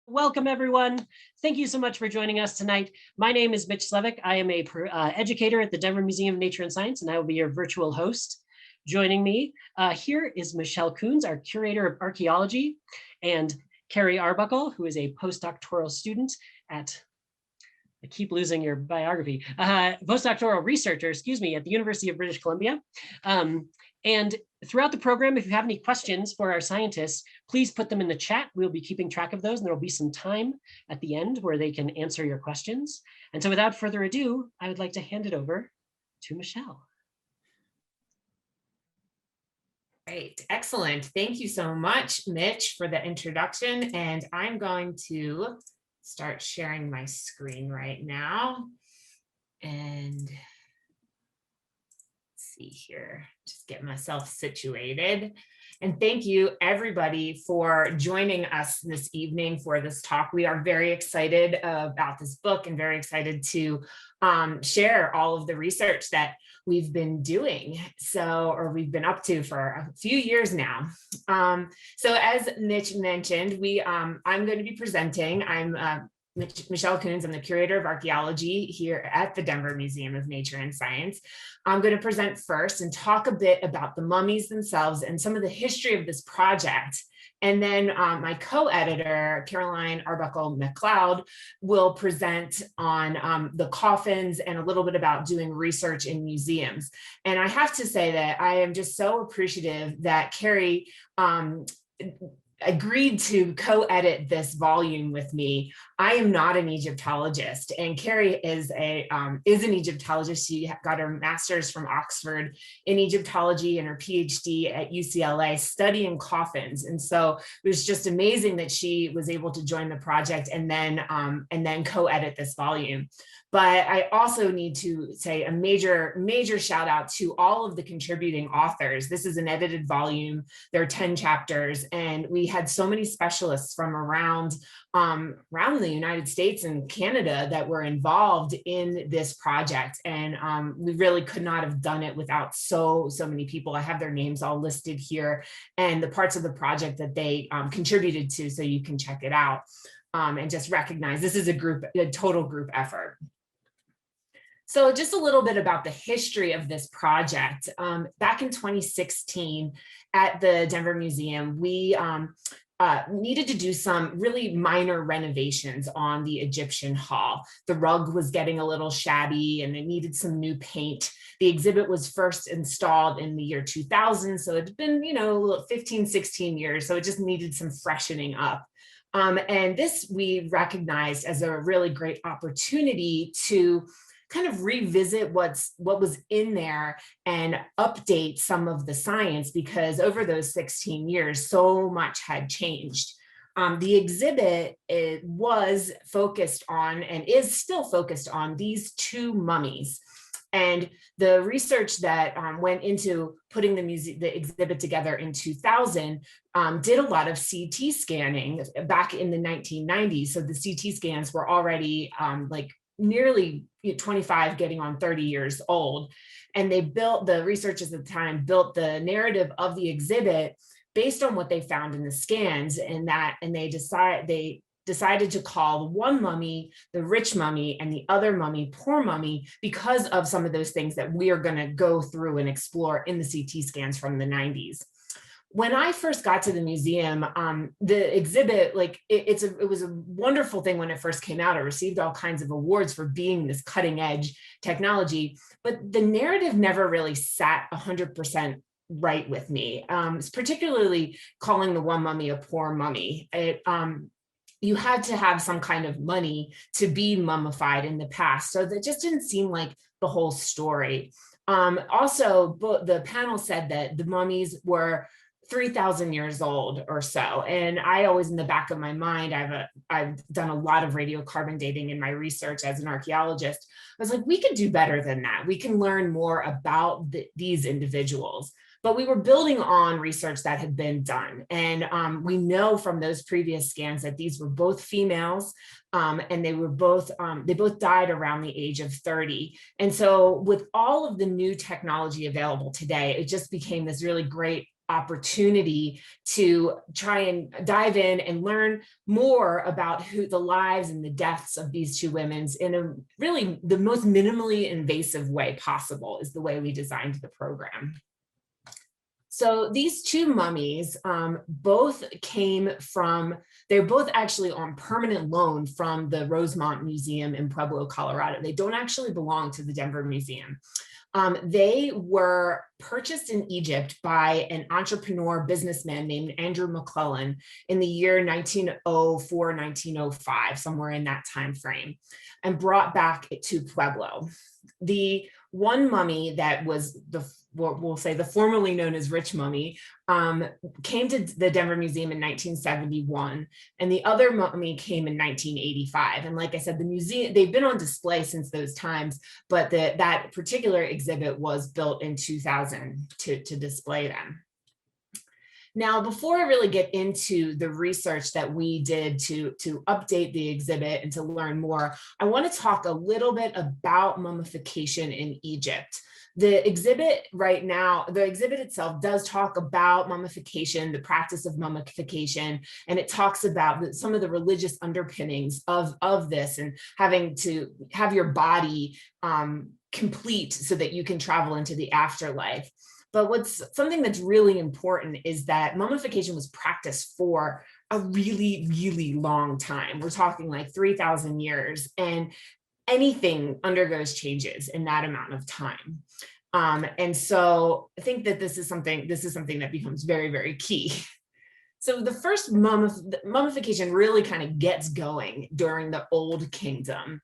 Welcome, everyone. Thank you so much for joining us tonight. My name is Mitch Slevik. I am a educator at the Denver Museum of Nature and Science, and I will be your virtual host. Joining me here is Michele Koons, our curator of archaeology, and Caroline Arbuckle, who is a postdoctoral student at, I keep losing your biography, postdoctoral researcher, at the University of British Columbia. And throughout the program, if you have any questions for our scientists, please put them in the chat. We'll be keeping track of those, and there will be some time at the end where they can answer your questions. And so without further ado, I would like to hand it over to Michele. Great, excellent. Thank you so much, Mitch, for the introduction. And I'm going to start sharing my screen right now. And see here, just get myself situated. And thank you everybody for joining us this evening for this talk. We are very excited about this book and very excited to share all of the research that we've been doing, or we've been up to for a few years now. So as Mitch mentioned, I'm going to be presenting. I'm Michele Koons. I'm the curator of archaeology here at the Denver Museum of Nature and Science. I'm going to present first and talk a bit about the mummies themselves and some of the history of this project. And then my co-editor, Caroline Arbuckle MacLeod, will present on the coffins and a little bit about doing research in museums. And I have to say that I am just so appreciative that Carrie agreed to co-edit this volume with me. I am not an Egyptologist, and Carrie is an Egyptologist. She got her master's from Oxford in Egyptology and her PhD at UCLA studying coffins. And so it was just amazing that she was able to join the project and then co-edit this volume. But I also need to say a major shout out to all of the contributing authors. This is an edited volume. There are 10 chapters, and we had so many specialists from around the United States and Canada that were involved in this project. And we really could not have done it without so many people. I have their names all listed here and the parts of the project that they contributed to, so you can check it out and just recognize this is a total group effort. So just a little bit about the history of this project. Back in 2016 at the Denver Museum, we needed to do some really minor renovations on the Egyptian hall. The rug was getting a little shabby and it needed some new paint. The exhibit was first installed in the year 2000, so it's been 15, 16 years, so it just needed some freshening up. And this we recognized as a really great opportunity to kind of revisit what was in there and update some of the science, because over those 16 years, so much had changed. The exhibit was focused on and is still focused on these two mummies. And the research that went into putting the exhibit together in 2000 did a lot of CT scanning back in the 1990s. So the CT scans were already nearly 25, getting on 30 years old. And the researchers at the time built the narrative of the exhibit based on what they found in the scans, and they decided to call one mummy the rich mummy and the other mummy poor mummy, because of some of those things that we are going to go through and explore in the CT scans from the 90s. When I first got to the museum, the exhibit, it was a wonderful thing when it first came out. It received all kinds of awards for being this cutting edge technology, but the narrative never really sat 100% right with me, particularly calling the one mummy a poor mummy. You had to have some kind of money to be mummified in the past, so that just didn't seem like the whole story. Also, the panel said that the mummies were 3,000 years old or so. And I always, in the back of my mind, I've done a lot of radiocarbon dating in my research as an archaeologist. I was like, we could do better than that. We can learn more about these individuals. But we were building on research that had been done. And we know from those previous scans that these were both females, and they both died around the age of 30. And so with all of the new technology available today, it just became this really great opportunity to try and dive in and learn more about the lives and the deaths of these two women in a really the most minimally invasive way possible is the way we designed the program. So these two mummies both they're both actually on permanent loan from the Rosemont Museum in Pueblo, Colorado. They don't actually belong to the Denver Museum. They were purchased in Egypt by an entrepreneur businessman named Andrew McClellan in the year 1904, 1905, somewhere in that time frame, and brought back to Pueblo. The one mummy that was we'll say the formerly known as Rich Mummy, came to the Denver Museum in 1971, and the other mummy came in 1985. And like I said, the museum, they've been on display since those times, but that particular exhibit was built in 2000 to display them. Now, before I really get into the research that we did to update the exhibit and to learn more, I want to talk a little bit about mummification in Egypt. The exhibit right now, the exhibit itself does talk about mummification, the practice of mummification, and it talks about some of the religious underpinnings of this and having to have your body complete so that you can travel into the afterlife. But something that's really important is that mummification was practiced for a really, really long time. We're talking like 3,000 years, and anything undergoes changes in that amount of time. And so I think that this is something that becomes very, very key. So the first mummification really kind of gets going during the Old Kingdom.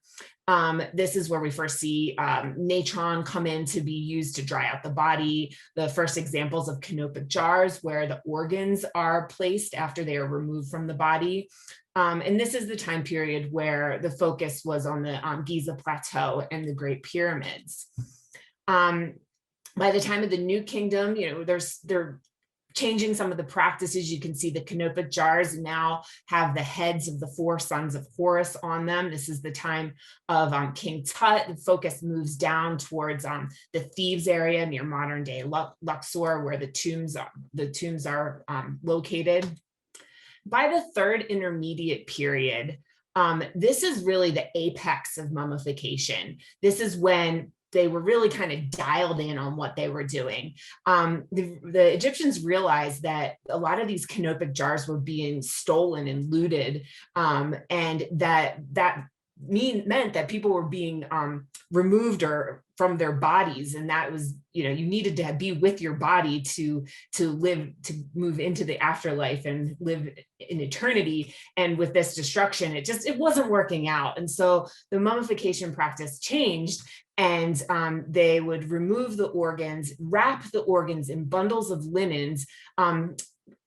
This is where we first see natron come in to be used to dry out the body, the first examples of canopic jars where the organs are placed after they are removed from the body. And this is the time period where the focus was on the Giza Plateau and the Great Pyramids. By the time of the New Kingdom, they're changing some of the practices. You can see the canopic jars now have the heads of the 4 sons of Horus on them. This is the time of King Tut. The focus moves down towards the Thebes area near modern day Luxor, where the tombs are located. By the Third Intermediate Period, this is really the apex of mummification. This is when they were really kind of dialed in on what they were doing. The Egyptians realized that a lot of these canopic jars were being stolen and looted, and that meant that people were being removed or from their bodies, and that was, you needed to be with your body to move into the afterlife and live in eternity. And with this destruction, it wasn't working out, and so the mummification practice changed. And they would remove the organs, wrap the organs in bundles of linens, and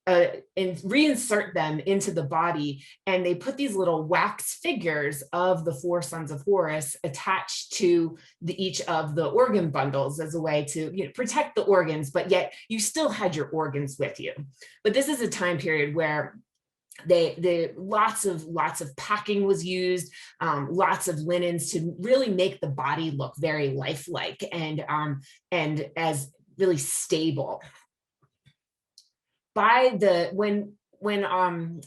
reinsert them into the body. And they put these little wax figures of the 4 sons of Horus attached to each of the organ bundles as a way to protect the organs, but yet you still had your organs with you. But this is a time period where lots of packing was used, lots of linens to really make the body look very lifelike and as really stable. When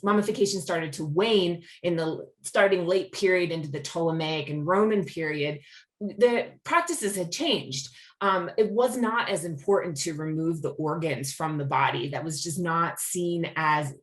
mummification started to wane in the starting late period into the Ptolemaic and Roman period, the practices had changed. It was not as important to remove the organs from the body. That was just not seen as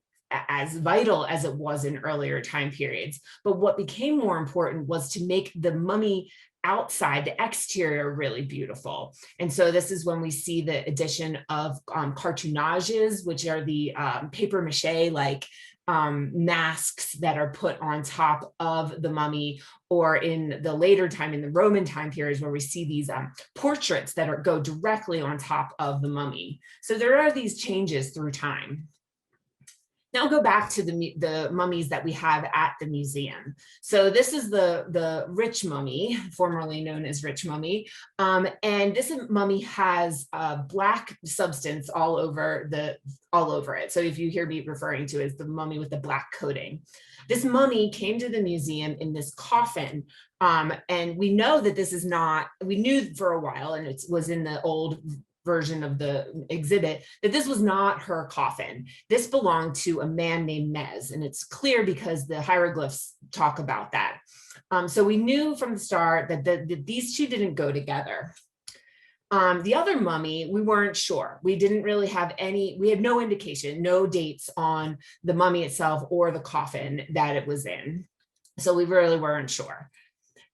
vital as it was in earlier time periods. But what became more important was to make the mummy outside, the exterior, really beautiful. And so this is when we see the addition of cartounages, which are the paper mache like masks that are put on top of the mummy, or in the later time, in the Roman time periods, where we see these portraits that go directly on top of the mummy. So there are these changes through time. Now I'll go back to the mummies that we have at the museum. So this is the Rich Mummy, formerly known as Rich Mummy. And this mummy has black substance all over it. So if you hear me referring to it as the mummy with the black coating. This mummy came to the museum in this coffin. And we know that this is not, we knew for a while, and it was in the old version of the exhibit, that this was not her coffin. This belonged to a man named Mez, and it's clear because the hieroglyphs talk about that. So we knew from the start that these two didn't go together. The other mummy, we weren't sure. We didn't really have we had no indication, no dates on the mummy itself or the coffin that it was in. So we really weren't sure.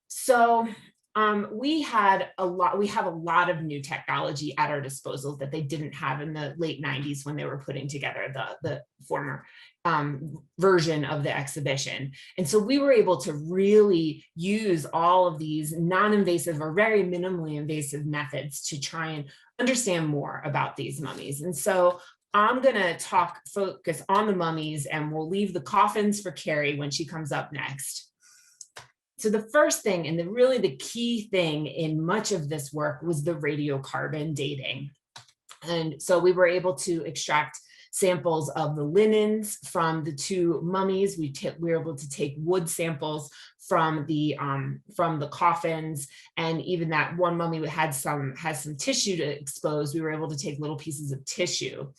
So we have a lot of new technology at our disposal that they didn't have in the late 90s when they were putting together the former version of the exhibition. And so we were able to really use all of these non-invasive or very minimally invasive methods to try and understand more about these mummies. And so I'm going to focus on the mummies, and we'll leave the coffins for Carrie when she comes up next. So the first thing, and really the key thing in much of this work, was the radiocarbon dating. And so we were able to extract samples of the linens from the two mummies. We were able to take wood samples from the coffins, and even that one mummy has some tissue to expose. We were able to take little pieces of tissue.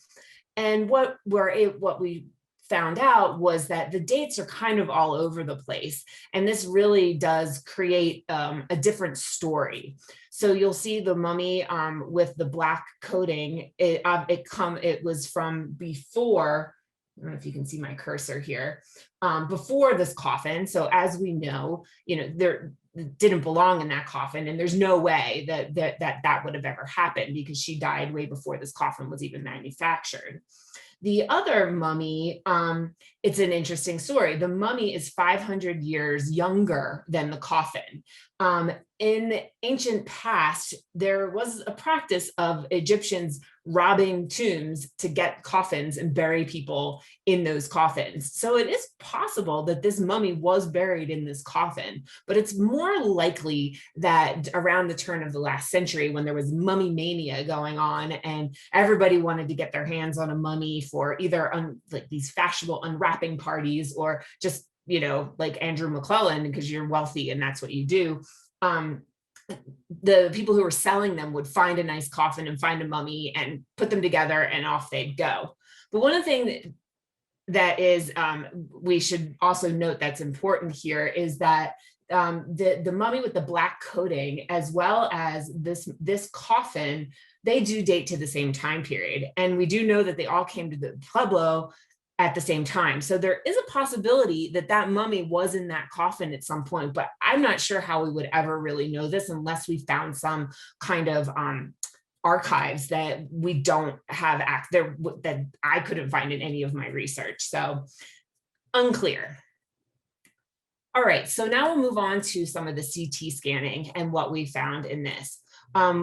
And what we found out was that the dates are kind of all over the place. And this really does create a different story. So you'll see the mummy with the black coating. It was from before, I don't know if you can see my cursor here, before this coffin. So as we know, there didn't belong in that coffin, and there's no way that would have ever happened, because she died way before this coffin was even manufactured. The other mummy, it's an interesting story. The mummy is 500 years younger than the coffin. In the ancient past, there was a practice of Egyptians robbing tombs to get coffins and bury people in those coffins. So it is possible that this mummy was buried in this coffin, but it's more likely that around the turn of the last century, when there was mummy mania going on and everybody wanted to get their hands on a mummy for either like these fashionable unwrapping parties, or just, like Andrew McClellan, because you're wealthy and that's what you do. The people who were selling them would find a nice coffin and find a mummy and put them together, and off they'd go. But one of the things that is, we should also note that's important here, is that the mummy with the black coating, as well as this coffin, they do date to the same time period. And we do know that they all came to the Pueblo at the same time. So there is a possibility that that mummy was in that coffin at some point, but I'm not sure how we would ever really know this unless we found some kind of archives that we don't have that I couldn't find in any of my research. So unclear. All right, so now we'll move on to some of the CT scanning and what we found in this.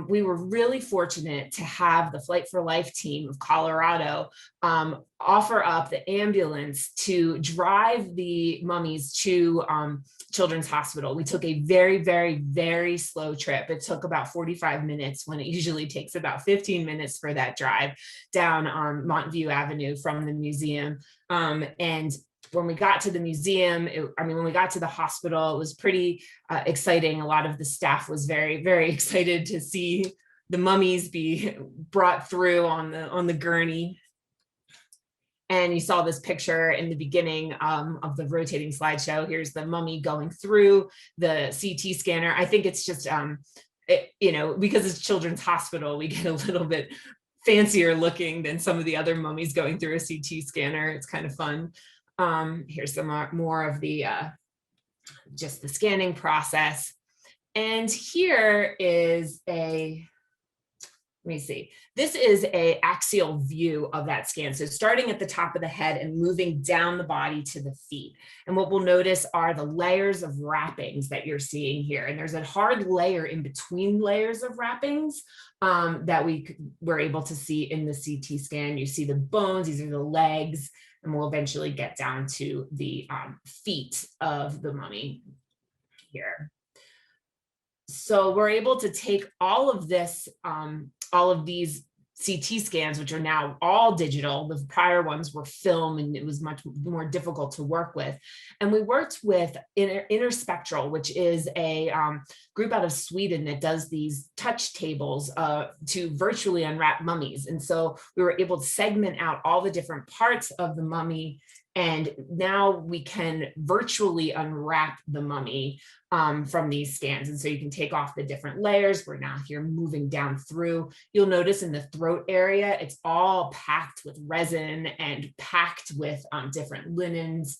We were really fortunate to have the Flight for Life team of Colorado offer up the ambulance to drive the mummies to Children's Hospital. We took a very, very, very slow trip. It took about 45 minutes when it usually takes about 15 minutes for that drive down Montview Avenue from the museum. And when we got to the museum, when we got to the hospital, it was pretty exciting. A lot of the staff was very, very excited to see the mummies be brought through on the gurney. And you saw this picture in the beginning of the rotating slideshow. Here's the mummy going through the CT scanner. I think it's just, because it's Children's Hospital, we get a little bit fancier looking than some of the other mummies going through a CT scanner. It's kind of fun. Here's some more of the just the scanning process. And here is let me see. This is an axial view of that scan. So starting at the top of the head and moving down the body to the feet. And what we'll notice are the layers of wrappings that you're seeing here. And there's a hard layer in between layers of wrappings that we were able to see in the CT scan. You see the bones, these are the legs, and we'll eventually get down to the feet of the mummy here. So we're able to take all of this, all of these CT scans, which are now all digital. The prior ones were film, and it was much more difficult to work with. And we worked with Interspectral, which is a group out of Sweden that does these touch tables to virtually unwrap mummies. And so we were able to segment out all the different parts of the mummy, and now we can virtually unwrap the mummy from these scans. And so you can take off the different layers. We're now here moving down through. You'll notice in the throat area, it's all packed with resin and packed with different linens.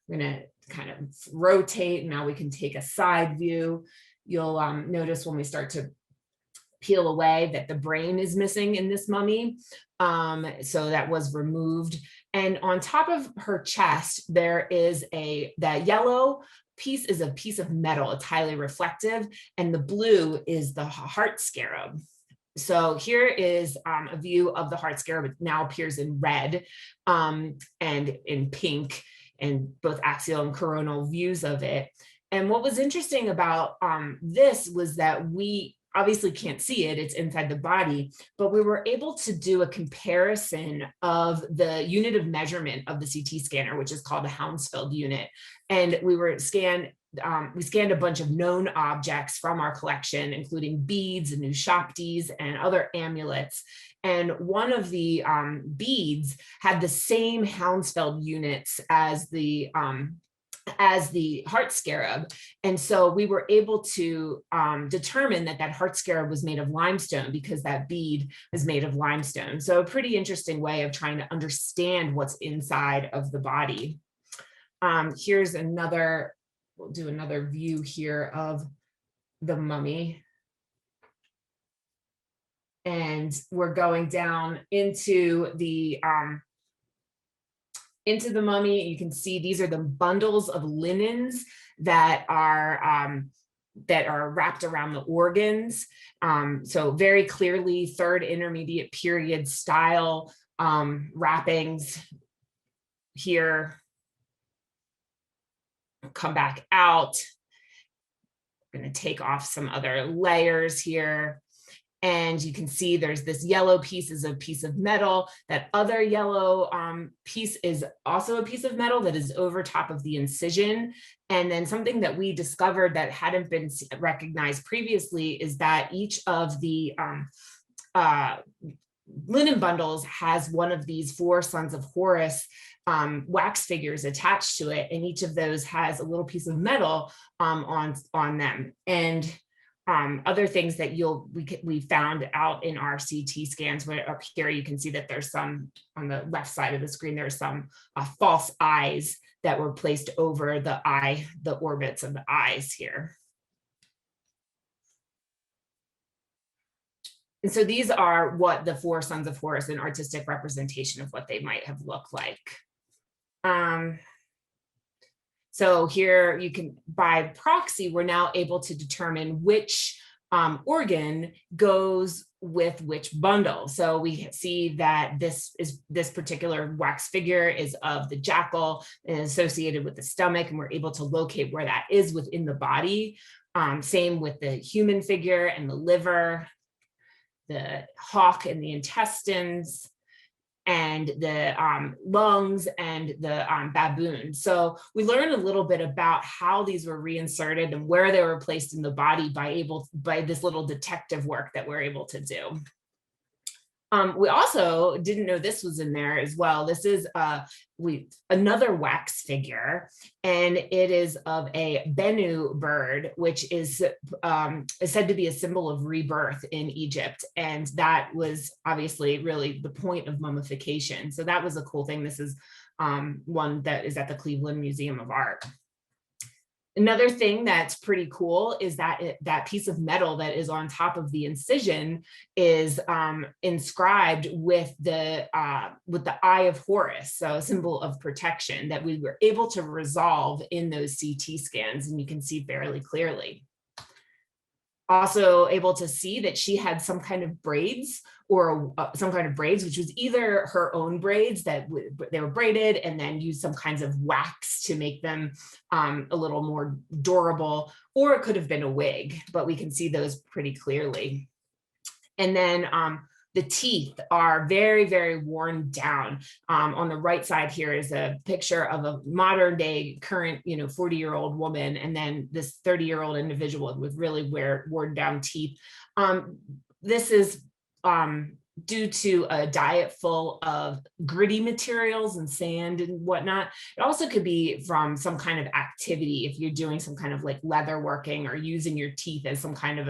We're gonna kind of rotate. Now we can take a side view. You'll notice when we start to peel away that the brain is missing in this mummy. So that was removed. And on top of her chest, there is that yellow piece is a piece of metal. It's highly reflective. And the blue is the heart scarab. So here is a view of the heart scarab. It now appears in red and in pink, and both axial and coronal views of it. And what was interesting about this was that we obviously can't see it, it's inside the body, but we were able to do a comparison of the unit of measurement of the CT scanner, which is called the Hounsfield unit. And we scanned a bunch of known objects from our collection, including beads and Ushabtis and other amulets. And one of the beads had the same Hounsfield units as the heart scarab. And so we were able to determine that heart scarab was made of limestone because that bead is made of limestone. So a pretty interesting way of trying to understand what's inside of the body. Here's another, we'll do another view here of the mummy. And we're going down into the mummy. You can see these are the bundles of linens that are wrapped around the organs. So very clearly third intermediate period style wrappings here. Come back out. I'm going to take off some other layers here. And you can see there's this yellow piece is a piece of metal. That other yellow piece is also a piece of metal that is over top of the incision. And then something that we discovered that hadn't been recognized previously is that each of the linen bundles has one of these 4 sons of Horus wax figures attached to it. And each of those has a little piece of metal on them. And other things that we found out in our CT scans, where up here you can see that there's some on the left side of the screen, there's some false eyes that were placed over the orbits of the eyes here. And so these are what the 4 sons of Horus, an artistic representation of what they might have looked like. So here you can, by proxy, we're now able to determine which organ goes with which bundle. So we see that this particular wax figure is of the jackal and associated with the stomach, and we're able to locate where that is within the body. Same with the human figure and the liver, the hawk and the intestines, and the lungs and the baboon. So we learned a little bit about how these were reinserted and where they were placed in the body by this little detective work that we're able to do. We also didn't know this was in there as well. This is another wax figure, and it is of a Bennu bird, which is said to be a symbol of rebirth in Egypt. And that was obviously really the point of mummification. So that was a cool thing. This is one that is at the Cleveland Museum of Art. Another thing that's pretty cool is that that piece of metal that is on top of the incision is inscribed with the eye of Horus, so a symbol of protection that we were able to resolve in those CT scans, and you can see fairly clearly. Also able to see that she had some kind of braids which was either her own braids that they were braided and then used some kinds of wax to make them a little more durable, or it could have been a wig, but we can see those pretty clearly. And then The teeth are very, very worn down. On the right side here is a picture of a modern day current, 40-year-old woman, and then this 30-year-old individual with really worn down teeth. This is due to a diet full of gritty materials and sand and whatnot. It also could be from some kind of activity if you're doing some kind of like leather working or using your teeth as some kind of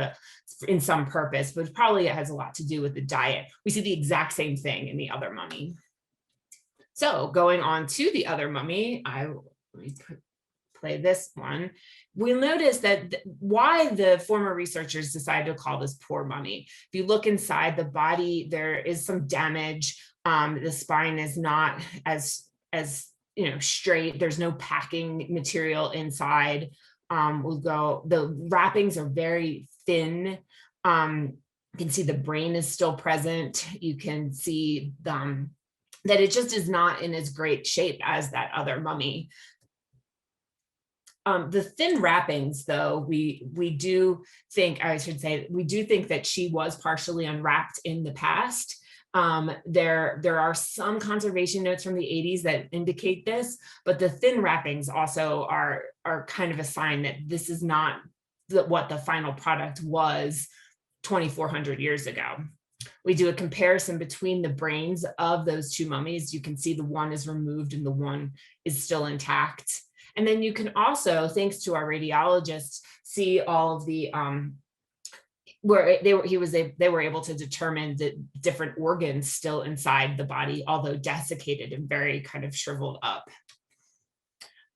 in some purpose, but probably it has a lot to do with the diet. We see the exact same thing in the other mummy. So going on to the other mummy, let me play this one. We'll notice that why the former researchers decided to call this poor mummy. If you look inside the body, there is some damage. The spine is not as straight. There's no packing material inside. The wrappings are very thin. You can see the brain is still present. You can see that it just is not in as great shape as that other mummy. The thin wrappings, though, we do think that she was partially unwrapped in the past. There are some conservation notes from the 80s that indicate this, but the thin wrappings also are kind of a sign that this is not what the final product was 2,400 years ago. We do a comparison between the brains of those two mummies. You can see the one is removed and the one is still intact. And then you can also, thanks to our radiologists, see all of the where they were able to determine the different organs still inside the body, although desiccated and very kind of shriveled up.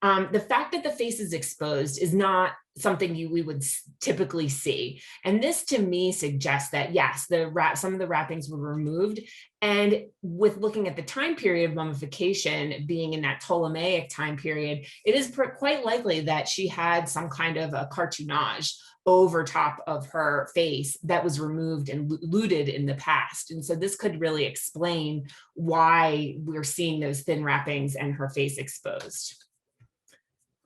The fact that the face is exposed is not something we would typically see. And this to me suggests that yes, some of the wrappings were removed. And with looking at the time period of mummification being in that Ptolemaic time period, it is quite likely that she had some kind of a cartoonage over top of her face that was removed and looted in the past. And so this could really explain why we're seeing those thin wrappings and her face exposed.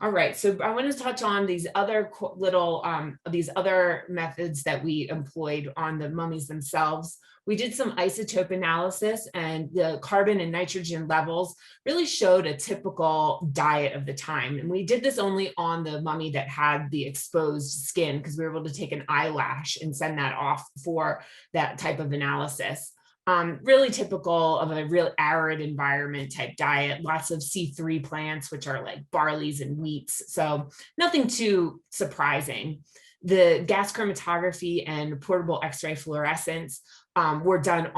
All right, so I want to touch on these other these other methods that we employed on the mummies themselves. We did some isotope analysis, and the carbon and nitrogen levels really showed a typical diet of the time. And we did this only on the mummy that had the exposed skin, because we were able to take an eyelash and send that off for that type of analysis. Really typical of a real arid environment type diet, lots of C3 plants, which are like barleys and wheats. So nothing too surprising. The gas chromatography and portable X-ray fluorescence were done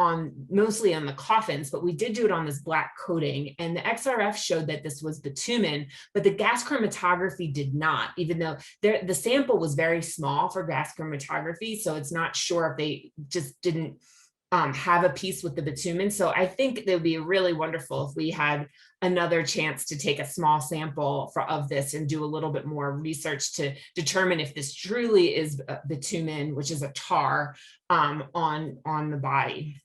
mostly on the coffins, but we did do it on this black coating, and the XRF showed that this was bitumen, but the gas chromatography did not, even though the sample was very small for gas chromatography. So it's not sure if they just didn't have a piece with the bitumen. So I think it would be really wonderful if we had another chance to take a small sample of this and do a little bit more research to determine if this truly is bitumen, which is a tar on the body.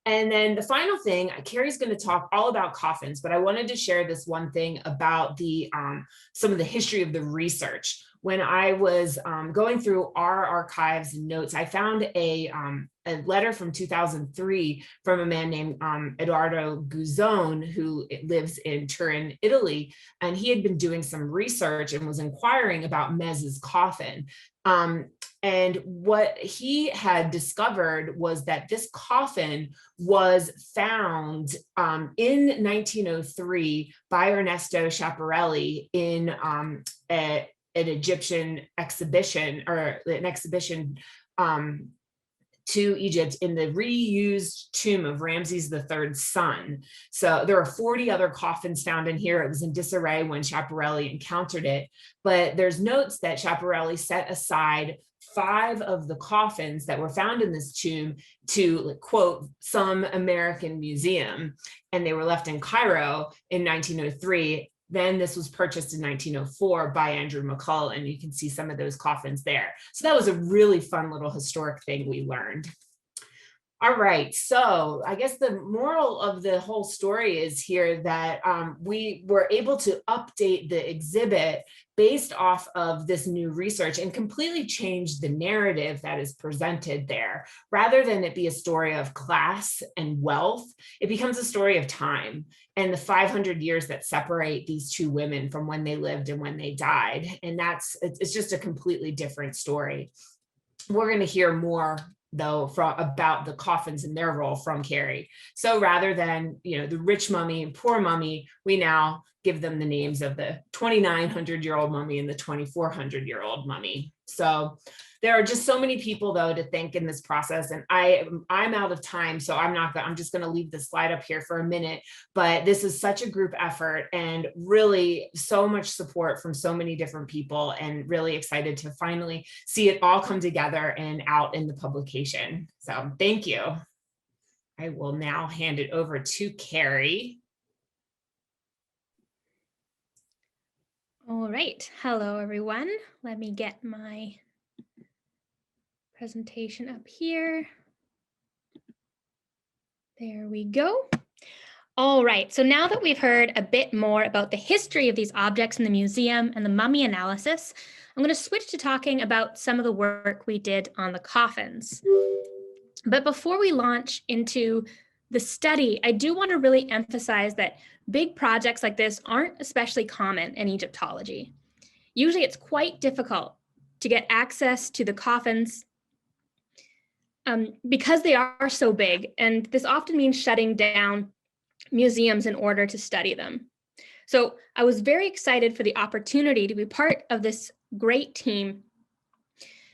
And then the final thing, Carrie's going to talk all about coffins, but I wanted to share this one thing about some of the history of the research. When I was going through our archives and notes, I found a letter from 2003 from a man named Edoardo Guzzone, who lives in Turin, Italy, and he had been doing some research and was inquiring about Mez's coffin. And what he had discovered was that this coffin was found in 1903 by Ernesto Schiaparelli in an Egyptian exhibition, or an exhibition to Egypt in the reused tomb of Ramses III's son. So there are 40 other coffins found in here. It was in disarray when Schiaparelli encountered it, but there's notes that Schiaparelli set aside 5 of the coffins that were found in this tomb to, quote, some American museum, and they were left in Cairo in 1903. Then this was purchased in 1904 by Andrew McCull, and you can see some of those coffins there. So that was a really fun little historic thing we learned. All right, so I guess the moral of the whole story is here that we were able to update the exhibit based off of this new research and completely change the narrative that is presented there. Rather than it be a story of class and wealth, it becomes a story of time and the 500 years that separate these two women from when they lived and when they died. And it's just a completely different story. We're going to hear more though about the coffins and their role from Carrie. So rather than, the rich mummy and poor mummy, we now give them the names of the 2,900-year-old mummy and the 2,400-year-old mummy. So there are just so many people though to thank in this process, and I'm out of time, so I'm just going to leave the slide up here for a minute. But this is such a group effort and really so much support from so many different people, and really excited to finally see it all come together and out in the publication. So thank you. I will now hand it over to Carrie. All right, hello everyone. Let me get my presentation up here. There we go. All right, so now that we've heard a bit more about the history of these objects in the museum and the mummy analysis, I'm going to switch to talking about some of the work we did on the coffins. But before we launch into the study, I do want to really emphasize that big projects like this aren't especially common in Egyptology. Usually it's quite difficult to get access to the coffins because they are so big, and this often means shutting down museums in order to study them. So I was very excited for the opportunity to be part of this great team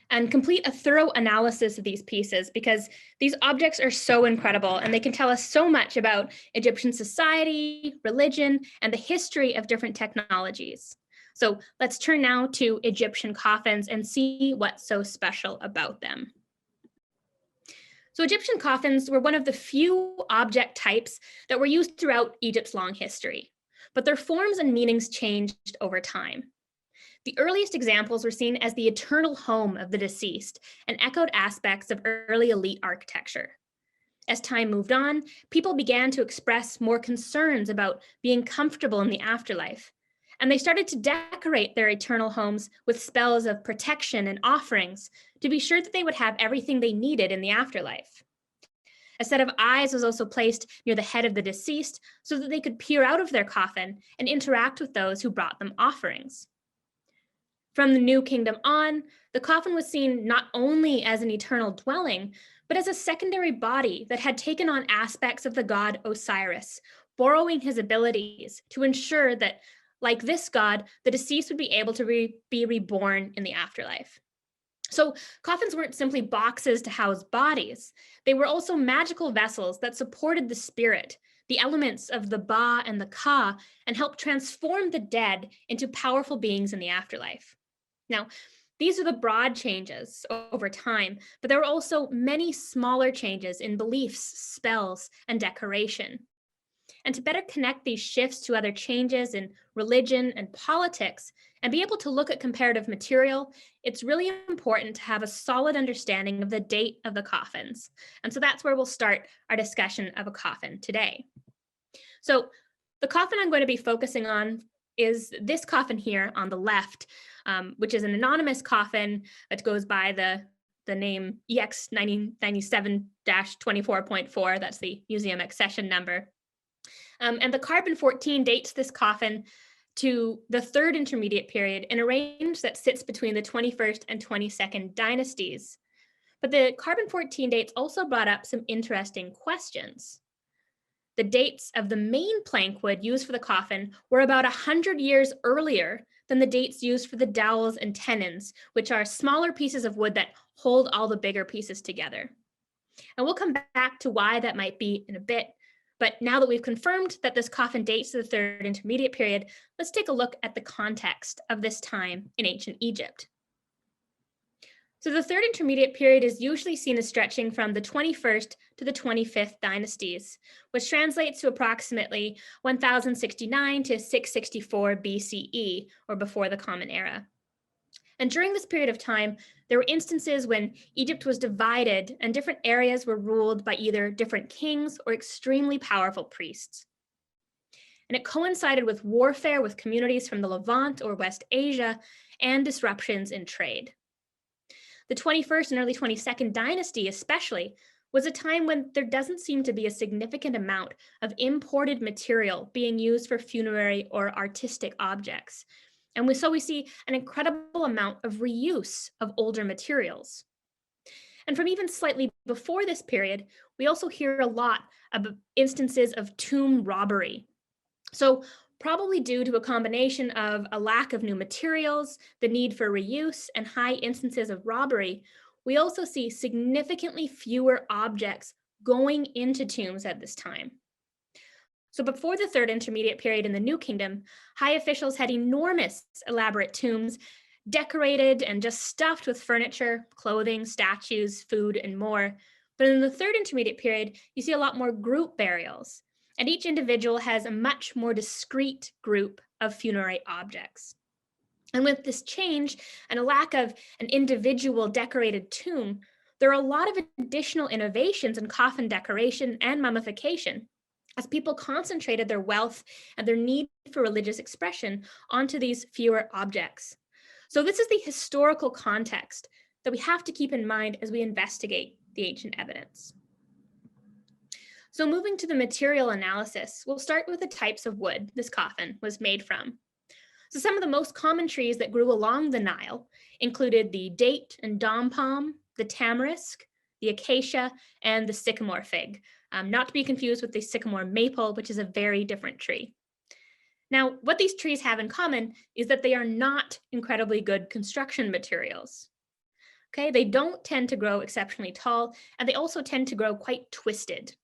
and complete a thorough analysis of these pieces, because these objects are so incredible and they can tell us so much about Egyptian society, religion, and the history of different technologies. So let's turn now to Egyptian coffins and see what's so special about them. So Egyptian coffins were one of the few object types that were used throughout Egypt's long history, but their forms and meanings changed over time. The earliest examples were seen as the eternal home of the deceased and echoed aspects of early elite architecture. As time moved on, people began to express more concerns about being comfortable in the afterlife, and they started to decorate their eternal homes with spells of protection and offerings to be sure that they would have everything they needed in the afterlife. A set of eyes was also placed near the head of the deceased so that they could peer out of their coffin and interact with those who brought them offerings. From the New Kingdom on, the coffin was seen not only as an eternal dwelling, but as a secondary body that had taken on aspects of the god Osiris, borrowing his abilities to ensure that, like this god, the deceased would be able to be reborn in the afterlife. So coffins weren't simply boxes to house bodies. They were also magical vessels that supported the spirit, the elements of the Ba and the Ka, and helped transform the dead into powerful beings in the afterlife. Now, these are the broad changes over time, but there were also many smaller changes in beliefs, spells, and decoration. And to better connect these shifts to other changes in religion and politics, and be able to look at comparative material, it's really important to have a solid understanding of the date of the coffins. And so that's where we'll start our discussion of a coffin today. So the coffin I'm going to be focusing on is this coffin here on the left, which is an anonymous coffin that goes by the name EX 997-24.4. That's the museum accession number. And the carbon-14 dates this coffin to the third intermediate period in a range that sits between the 21st and 22nd dynasties. But the carbon-14 dates also brought up some interesting questions. The dates of the main plank wood used for the coffin were about 100 years earlier than the dates used for the dowels and tenons, which are smaller pieces of wood that hold all the bigger pieces together. And we'll come back to why that might be in a bit. But now that we've confirmed that this coffin dates to the third intermediate period, let's take a look at the context of this time in ancient Egypt. So the third intermediate period is usually seen as stretching from the 21st to the 25th dynasties, which translates to approximately 1069 to 664 BCE, or before the Common Era. And during this period of time, there were instances when Egypt was divided and different areas were ruled by either different kings or extremely powerful priests. And it coincided with warfare with communities from the Levant or West Asia and disruptions in trade. The 21st and early 22nd dynasty especially was a time when there doesn't seem to be a significant amount of imported material being used for funerary or artistic objects. And so we see an incredible amount of reuse of older materials. And from even slightly before this period, we also hear a lot of instances of tomb robbery. So probably due to a combination of a lack of new materials, the need for reuse, and high instances of robbery, we also see significantly fewer objects going into tombs at this time. So before the Third Intermediate Period in the New Kingdom, high officials had enormous elaborate tombs decorated and just stuffed with furniture, clothing, statues, food, and more. But in the Third Intermediate Period, you see a lot more group burials, and each individual has a much more discrete group of funerary objects. And with this change and a lack of an individual decorated tomb, there are a lot of additional innovations in coffin decoration and mummification, as people concentrated their wealth and their need for religious expression onto these fewer objects. So this is the historical context that we have to keep in mind as we investigate the ancient evidence. So moving to the material analysis, we'll start with the types of wood this coffin was made from. So some of the most common trees that grew along the Nile included the date and dom palm, the tamarisk, the acacia, and the sycamore fig, not to be confused with the sycamore maple, which is a very different tree. Now, what these trees have in common is that they are not incredibly good construction materials. Okay, they don't tend to grow exceptionally tall, and they also tend to grow quite twisted.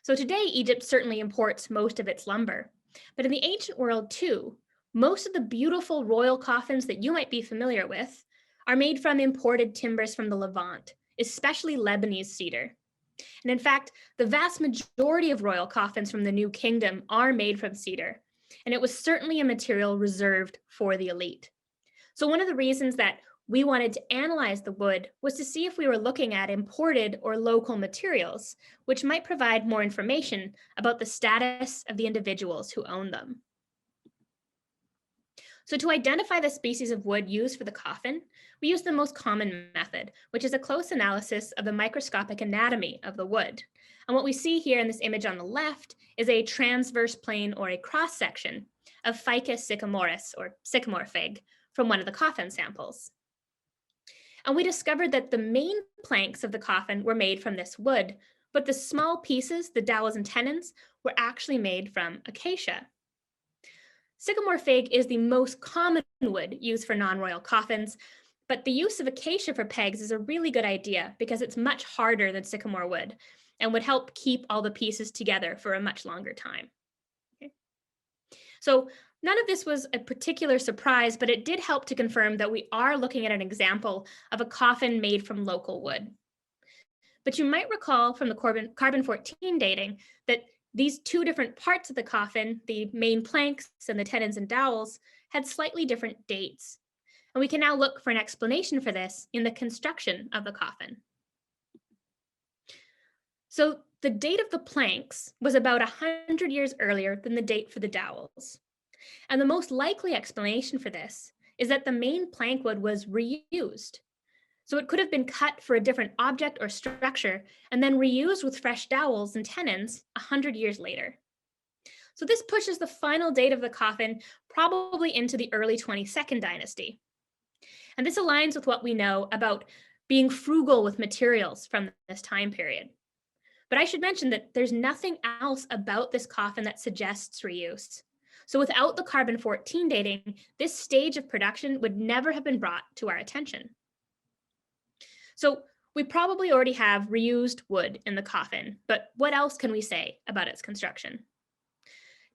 So today, Egypt certainly imports most of its lumber, but in the ancient world too, most of the beautiful royal coffins that you might be familiar with are made from imported timbers from the Levant, especially Lebanese cedar. And in fact, the vast majority of royal coffins from the New Kingdom are made from cedar, and it was certainly a material reserved for the elite. So one of the reasons that we wanted to analyze the wood was to see if we were looking at imported or local materials, which might provide more information about the status of the individuals who own them. So to identify the species of wood used for the coffin, we use the most common method, which is a close analysis of the microscopic anatomy of the wood. And what we see here in this image on the left is a transverse plane or a cross section of Ficus sycamoris or sycamore fig from one of the coffin samples. And we discovered that the main planks of the coffin were made from this wood, but the small pieces, the dowels and tenons, were actually made from acacia. Sycamore fig is the most common wood used for non-royal coffins, but the use of acacia for pegs is a really good idea because it's much harder than sycamore wood and would help keep all the pieces together for a much longer time. Okay. So none of this was a particular surprise, but it did help to confirm that we are looking at an example of a coffin made from local wood. But you might recall from the carbon-14 dating that these two different parts of the coffin, the main planks and the tenons and dowels, had slightly different dates. And we can now look for an explanation for this in the construction of the coffin. So the date of the planks was about 100 years earlier than the date for the dowels. And the most likely explanation for this is that the main plank wood was reused. So it could have been cut for a different object or structure and then reused with fresh dowels and tenons 100 years later. So this pushes the final date of the coffin probably into the early 22nd dynasty. And this aligns with what we know about being frugal with materials from this time period. But I should mention that there's nothing else about this coffin that suggests reuse. So without the carbon-14 dating, this stage of production would never have been brought to our attention. So we probably already have reused wood in the coffin, but what else can we say about its construction?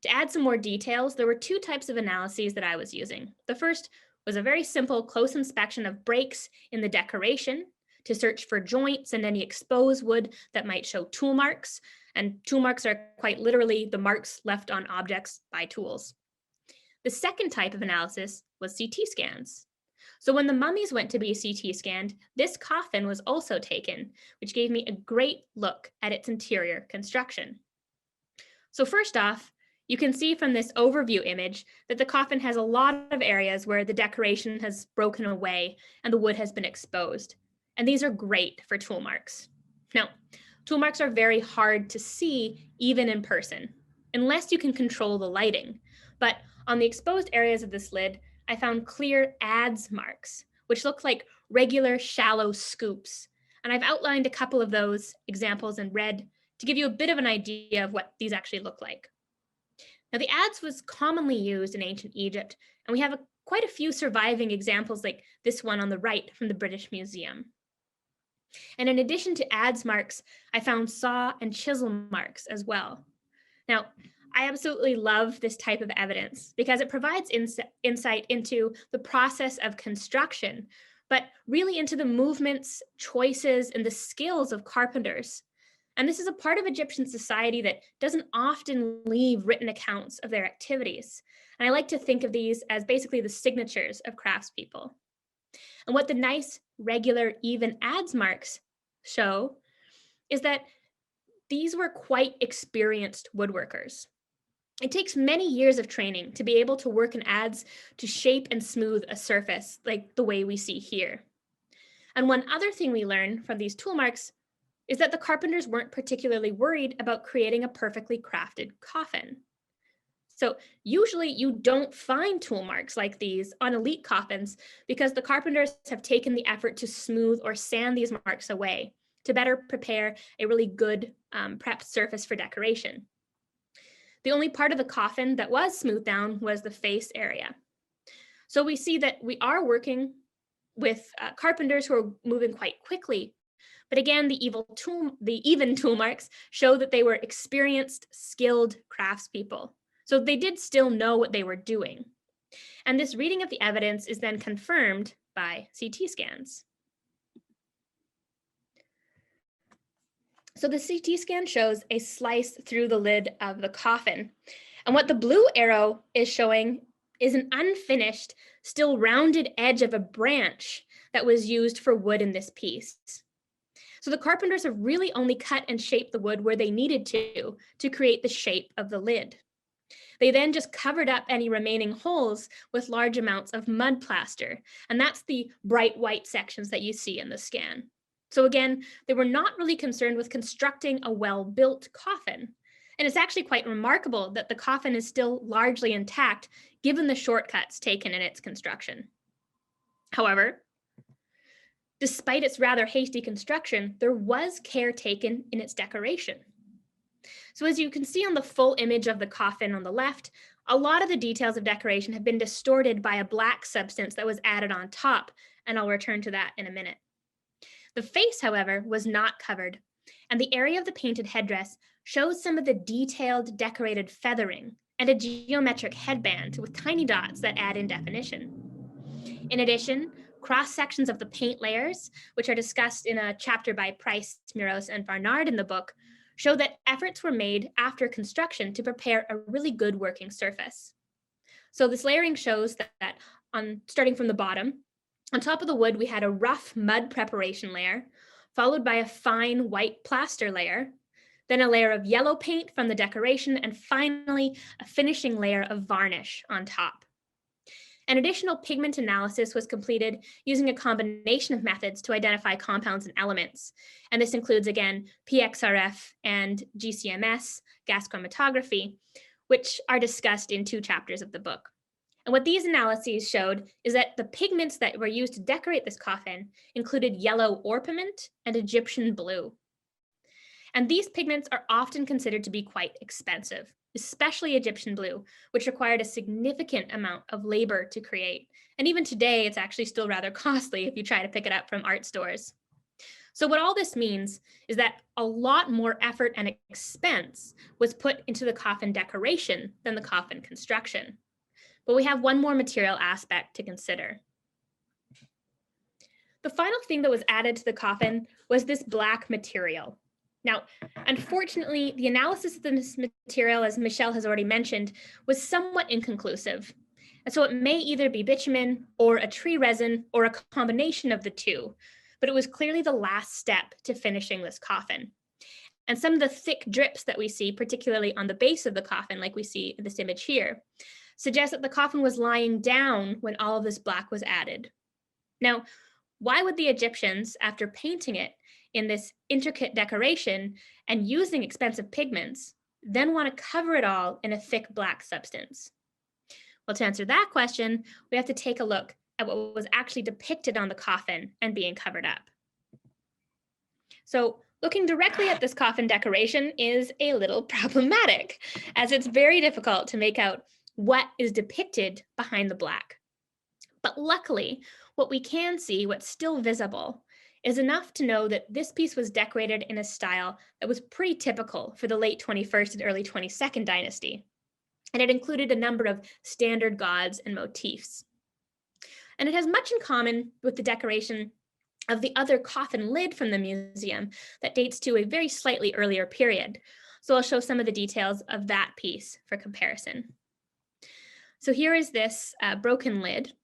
To add some more details, there were two types of analyses that I was using. The first was a very simple close inspection of breaks in the decoration to search for joints and any exposed wood that might show tool marks. And tool marks are quite literally the marks left on objects by tools. The second type of analysis was CT scans. So when the mummies went to be CT scanned, this coffin was also taken, which gave me a great look at its interior construction. So first off, you can see from this overview image that the coffin has a lot of areas where the decoration has broken away and the wood has been exposed. And these are great for tool marks. Now, tool marks are very hard to see even in person, unless you can control the lighting. But on the exposed areas of this lid, I found clear adze marks, which look like regular shallow scoops. And I've outlined a couple of those examples in red to give you a bit of an idea of what these actually look like. Now, the adze was commonly used in ancient Egypt, and we have quite a few surviving examples like this one on the right from the British Museum. And in addition to adze marks, I found saw and chisel marks as well. Now, I absolutely love this type of evidence because it provides insight into the process of construction, but really into the movements, choices, and the skills of carpenters. And this is a part of Egyptian society that doesn't often leave written accounts of their activities. And I like to think of these as basically the signatures of craftspeople. And what the nice, regular, even adze marks show is that these were quite experienced woodworkers. It takes many years of training to be able to work in adze to shape and smooth a surface like the way we see here. And one other thing we learn from these tool marks is that the carpenters weren't particularly worried about creating a perfectly crafted coffin. So usually you don't find tool marks like these on elite coffins because the carpenters have taken the effort to smooth or sand these marks away to better prepare a really good prepped surface for decoration. The only part of the coffin that was smoothed down was the face area. So we see that we are working with carpenters who are moving quite quickly. But again, the even tool marks show that they were experienced, skilled craftspeople. So they did still know what they were doing. And this reading of the evidence is then confirmed by CT scans. So the CT scan shows a slice through the lid of the coffin. And what the blue arrow is showing is an unfinished, still rounded edge of a branch that was used for wood in this piece. So the carpenters have really only cut and shaped the wood where they needed to create the shape of the lid. They then just covered up any remaining holes with large amounts of mud plaster, and that's the bright white sections that you see in the scan. So again, they were not really concerned with constructing a well-built coffin. And it's actually quite remarkable that the coffin is still largely intact given the shortcuts taken in its construction. However, despite its rather hasty construction, there was care taken in its decoration. So as you can see on the full image of the coffin on the left, a lot of the details of decoration have been distorted by a black substance that was added on top, and I'll return to that in a minute. The face, however, was not covered, and the area of the painted headdress shows some of the detailed decorated feathering and a geometric headband with tiny dots that add in definition. In addition, cross-sections of the paint layers, which are discussed in a chapter by Price, Muros, and Barnard in the book, show that efforts were made after construction to prepare a really good working surface. So this layering shows that starting from the bottom, on top of the wood, we had a rough mud preparation layer, followed by a fine white plaster layer, then a layer of yellow paint from the decoration, and finally a finishing layer of varnish on top. An additional pigment analysis was completed using a combination of methods to identify compounds and elements. And this includes, again, PXRF and GCMS, gas chromatography, which are discussed in 2 chapters of the book. And what these analyses showed is that the pigments that were used to decorate this coffin included yellow orpiment and Egyptian blue. And these pigments are often considered to be quite expensive, especially Egyptian blue, which required a significant amount of labor to create. And even today, it's actually still rather costly if you try to pick it up from art stores. So what all this means is that a lot more effort and expense was put into the coffin decoration than the coffin construction. But we have one more material aspect to consider. The final thing that was added to the coffin was this black material. Now, unfortunately, the analysis of this material, as Michele has already mentioned, was somewhat inconclusive. And so it may either be bitumen or a tree resin or a combination of the two, but it was clearly the last step to finishing this coffin. And some of the thick drips that we see, particularly on the base of the coffin, like we see in this image here, suggest that the coffin was lying down when all of this black was added. Now, why would the Egyptians, after painting it in this intricate decoration and using expensive pigments, then want to cover it all in a thick black substance? Well, to answer that question, we have to take a look at what was actually depicted on the coffin and being covered up. So looking directly at this coffin decoration is a little problematic, as it's very difficult to make out what is depicted behind the black. But luckily, what we can see, what's still visible, is enough to know that this piece was decorated in a style that was pretty typical for the late 21st and early 22nd dynasty. And it included a number of standard gods and motifs. And it has much in common with the decoration of the other coffin lid from the museum that dates to a very slightly earlier period. So I'll show some of the details of that piece for comparison. So here is this broken lid.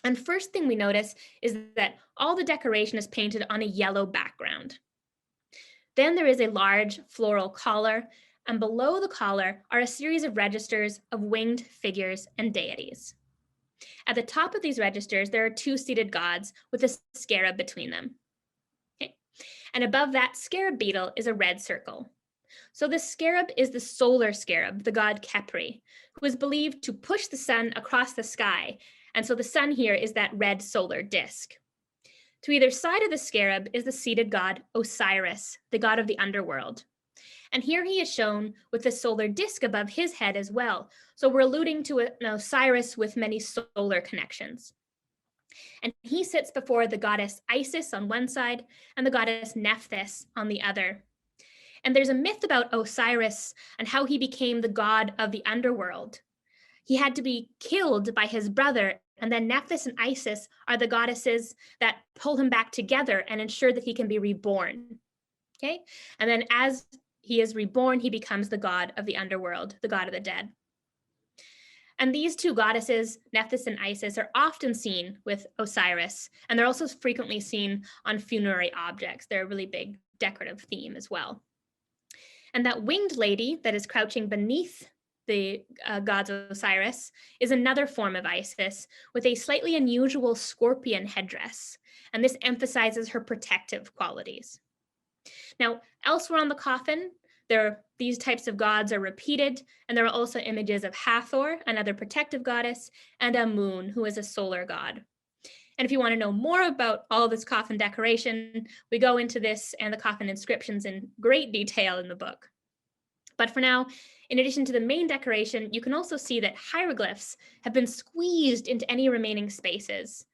And first thing we notice is that all the decoration is painted on a yellow background. Then there is a large floral collar, and below the collar are a series of registers of winged figures and deities. At the top of these registers, there are two seated gods with a scarab between them. Okay. And above that scarab beetle is a red circle. So the scarab is the solar scarab, the god Khepri, who is believed to push the sun across the sky. And so the sun here is that red solar disk. To either side of the scarab is the seated god Osiris, the god of the underworld. And here he is shown with the solar disk above his head as well. So we're alluding to an Osiris with many solar connections. And he sits before the goddess Isis on one side and the goddess Nephthys on the other. And there's a myth about Osiris and how he became the god of the underworld. He had to be killed by his brother, and then Nephthys and Isis are the goddesses that pull him back together and ensure that he can be reborn. Okay? And then as he is reborn, he becomes the god of the underworld, the god of the dead. And these two goddesses, Nephthys and Isis, are often seen with Osiris, and they're also frequently seen on funerary objects. They're a really big decorative theme as well. And that winged lady that is crouching beneath the gods of Osiris is another form of Isis with a slightly unusual scorpion headdress, and this emphasizes her protective qualities. Now, elsewhere on the coffin, these types of gods are repeated, and there are also images of Hathor, another protective goddess, and Amun, who is a solar god. And if you want to know more about all this coffin decoration, we go into this and the coffin inscriptions in great detail in the book. But for now, in addition to the main decoration, you can also see that hieroglyphs have been squeezed into any remaining spaces.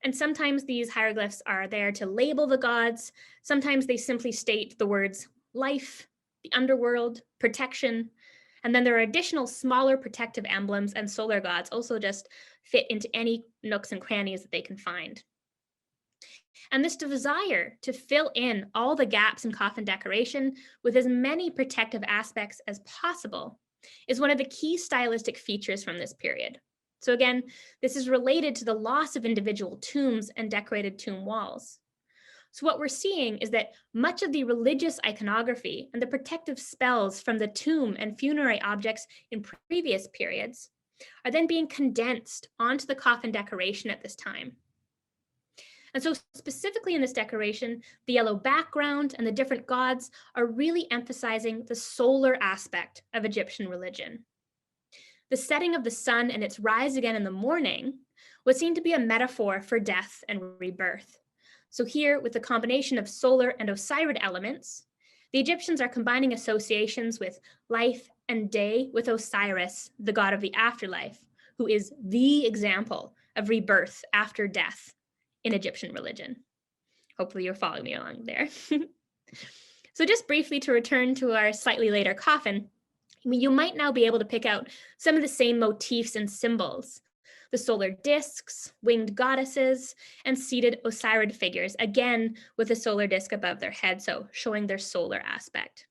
And sometimes these hieroglyphs are there to label the gods. Sometimes they simply state the words life, the underworld, protection. And then there are additional smaller protective emblems, and solar gods also just fit into any nooks and crannies that they can find. And this desire to fill in all the gaps in coffin decoration with as many protective aspects as possible is one of the key stylistic features from this period. So again, this is related to the loss of individual tombs and decorated tomb walls. So what we're seeing is that much of the religious iconography and the protective spells from the tomb and funerary objects in previous periods are then being condensed onto the coffin decoration at this time. And so specifically in this decoration, the yellow background and the different gods are really emphasizing the solar aspect of Egyptian religion. The setting of the sun and its rise again in the morning would seem to be a metaphor for death and rebirth. So here, with the combination of solar and Osirid elements, the Egyptians are combining associations with life and day with Osiris, the god of the afterlife, who is the example of rebirth after death in Egyptian religion. Hopefully you're following me along there. So just briefly to return to our slightly later coffin, you might now be able to pick out some of the same motifs and symbols: the solar discs, winged goddesses, and seated Osirid figures, again with a solar disc above their head, so showing their solar aspect.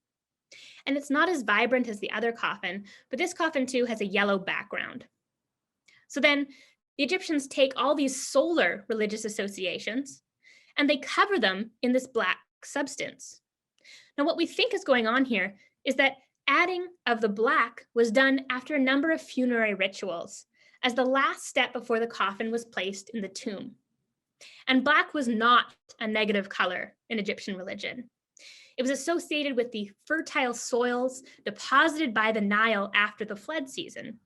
And it's not as vibrant as the other coffin, but this coffin too has a yellow background. So then the Egyptians take all these solar religious associations and they cover them in this black substance. Now, what we think is going on here is that adding of the black was done after a number of funerary rituals as the last step before the coffin was placed in the tomb. And black was not a negative color in Egyptian religion. It was associated with the fertile soils deposited by the Nile after the flood season,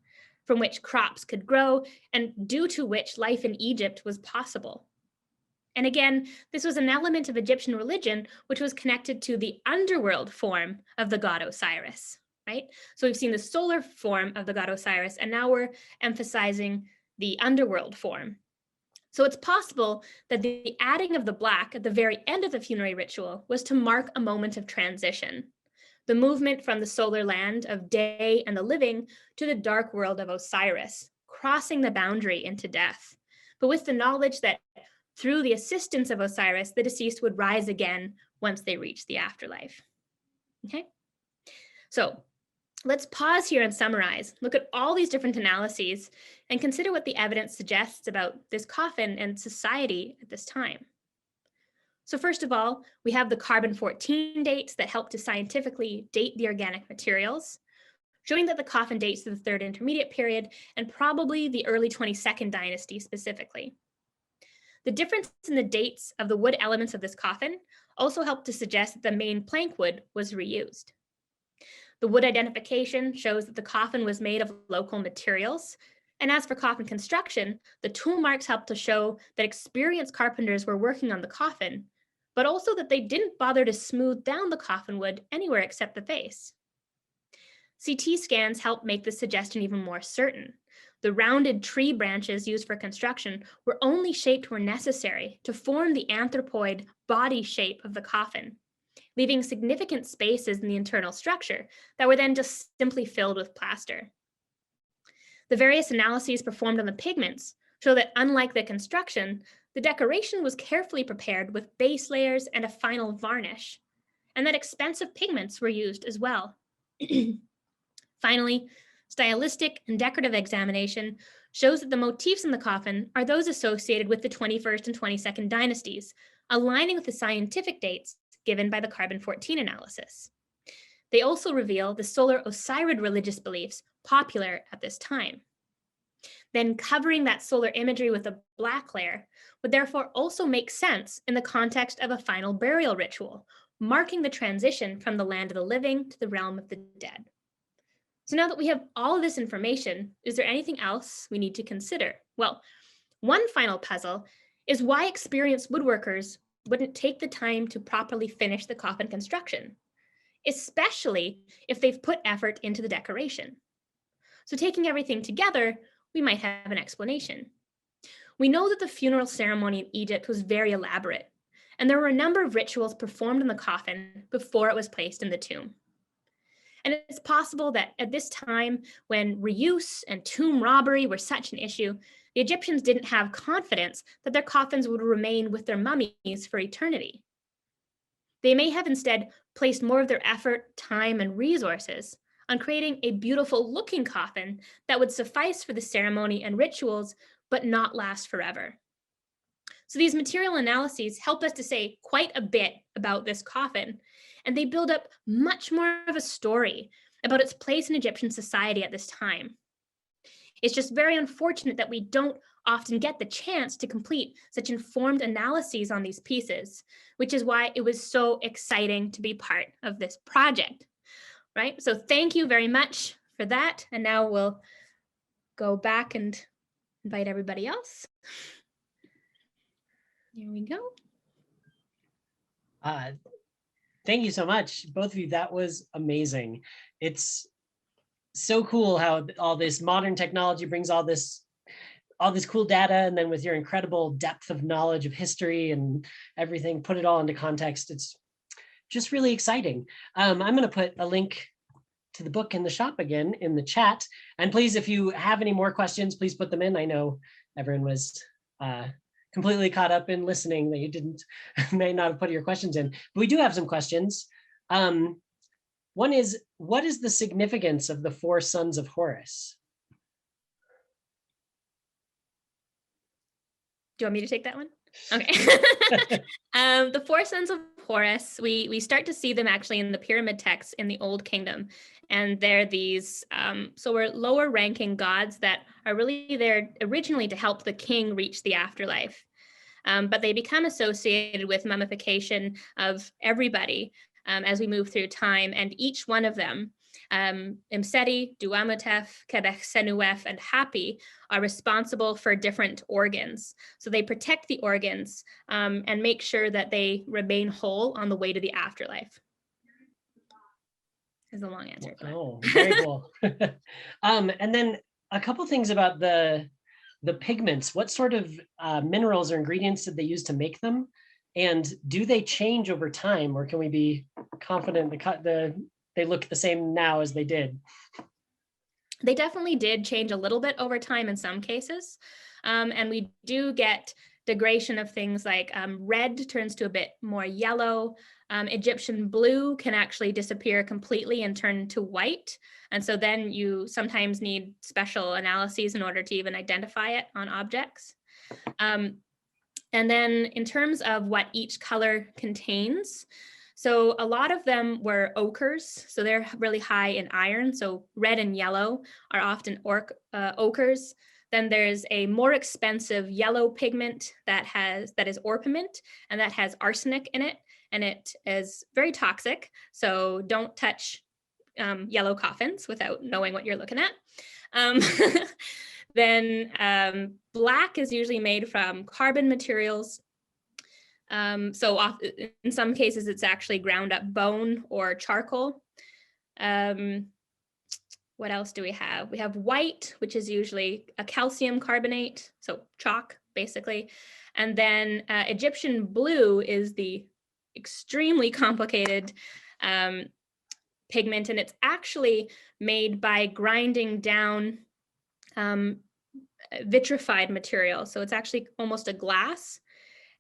from which crops could grow and due to which life in Egypt was possible. And again, this was an element of Egyptian religion which was connected to the underworld form of the god Osiris, right? So we've seen the solar form of the god Osiris, and now we're emphasizing the underworld form. So it's possible that the adding of the black at the very end of the funerary ritual was to mark a moment of transition, the movement from the solar land of day and the living to the dark world of Osiris, crossing the boundary into death, but with the knowledge that through the assistance of Osiris, the deceased would rise again once they reach the afterlife. Okay, so let's pause here and summarize, look at all these different analyses and consider what the evidence suggests about this coffin and society at this time. So first of all, we have the carbon-14 dates that help to scientifically date the organic materials, showing that the coffin dates to the Third Intermediate Period and probably the early 22nd dynasty specifically. The difference in the dates of the wood elements of this coffin also helped to suggest that the main plank wood was reused. The wood identification shows that the coffin was made of local materials. And as for coffin construction, the tool marks help to show that experienced carpenters were working on the coffin, but also that they didn't bother to smooth down the coffin wood anywhere except the face. CT scans help make this suggestion even more certain. The rounded tree branches used for construction were only shaped where necessary to form the anthropoid body shape of the coffin, leaving significant spaces in the internal structure that were then just simply filled with plaster. The various analyses performed on the pigments show that unlike the construction, the decoration was carefully prepared with base layers and a final varnish, and that expensive pigments were used as well. Finally, stylistic and decorative examination shows that the motifs in the coffin are those associated with the 21st and 22nd dynasties, aligning with the scientific dates given by the carbon-14 analysis. They also reveal the solar Osirid religious beliefs popular at this time. Then covering that solar imagery with a black layer would therefore also make sense in the context of a final burial ritual, marking the transition from the land of the living to the realm of the dead. So now that we have all of this information, is there anything else we need to consider? Well, one final puzzle is why experienced woodworkers wouldn't take the time to properly finish the coffin construction, especially if they've put effort into the decoration. So taking everything together, we might have an explanation. We know that the funeral ceremony in Egypt was very elaborate, and there were a number of rituals performed in the coffin before it was placed in the tomb. And it's possible that at this time, when reuse and tomb robbery were such an issue, the Egyptians didn't have confidence that their coffins would remain with their mummies for eternity. They may have instead placed more of their effort, time, and resources on creating a beautiful looking coffin that would suffice for the ceremony and rituals, but not last forever. So these material analyses help us to say quite a bit about this coffin, and they build up much more of a story about its place in Egyptian society at this time. It's just very unfortunate that we don't often get the chance to complete such informed analyses on these pieces, which is why it was so exciting to be part of this project, right? So thank you very much for that. And now we'll go back and invite everybody else. Here we go. Thank you so much, both of you. That was amazing. It's so cool how all this modern technology brings all this cool data, and then with your incredible depth of knowledge of history and everything, put it all into context. It's just really exciting. I'm going to put a link to the book in the shop again in the chat. And please, if you have any more questions, please put them in. I know everyone was completely caught up in listening that you may not have put your questions in, but we do have some questions. One is, what is the significance of the 4 sons of Horus? you want me to take that one? Okay. The four sons of Horus, we start to see them actually in the pyramid texts in the Old Kingdom. And they're these, so we're lower ranking gods that are really there originally to help the king reach the afterlife. But they become associated with mummification of everybody as we move through time. And each one of them, Imseti, Duamutef, Quebec-Senuef, and Hapi, are responsible for different organs. So they protect the organs and make sure that they remain whole on the way to the afterlife. Is a long answer. Oh, very cool. And then a couple things about the pigments. What sort of minerals or ingredients did they use to make them? And do they change over time, or can we be confident they look the same now as they did? They definitely did change a little bit over time in some cases. And we do get degradation of things like red turns to a bit more yellow. Egyptian blue can actually disappear completely and turn to white. And so then you sometimes need special analyses in order to even identify it on objects. And then in terms of what each color contains, so a lot of them were ochres, so they're really high in iron. So red and yellow are often ochres. Then there's a more expensive yellow pigment that is orpiment, and that has arsenic in it, and it is very toxic. So don't touch yellow coffins without knowing what you're looking at. Then black is usually made from carbon materials. So in some cases, it's actually ground up bone or charcoal. What else do we have? We have white, which is usually a calcium carbonate, so chalk, basically. And then Egyptian blue is the extremely complicated pigment, and it's actually made by grinding down vitrified material. So it's actually almost a glass.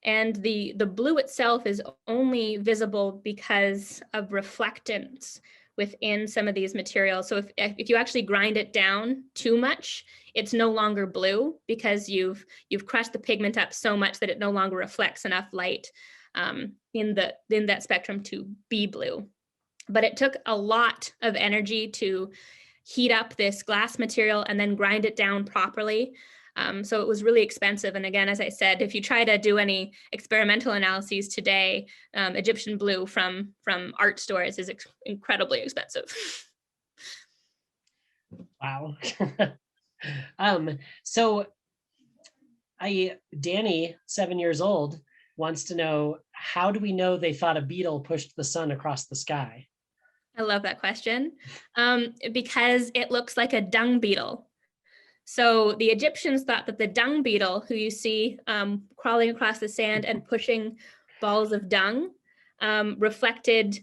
And the blue itself is only visible because of reflectance within some of these materials. So if you actually grind it down too much, it's no longer blue because you've crushed the pigment up so much that it no longer reflects enough light in that spectrum to be blue. But it took a lot of energy to heat up this glass material and then grind it down properly. So it was really expensive. And again, as I said, if you try to do any experimental analyses today, Egyptian blue from art stores is incredibly expensive. Wow. So Danny, 7 years old, wants to know, how do we know they thought a beetle pushed the sun across the sky? I love that question because it looks like a dung beetle. So the Egyptians thought that the dung beetle, who you see crawling across the sand and pushing balls of dung, reflected,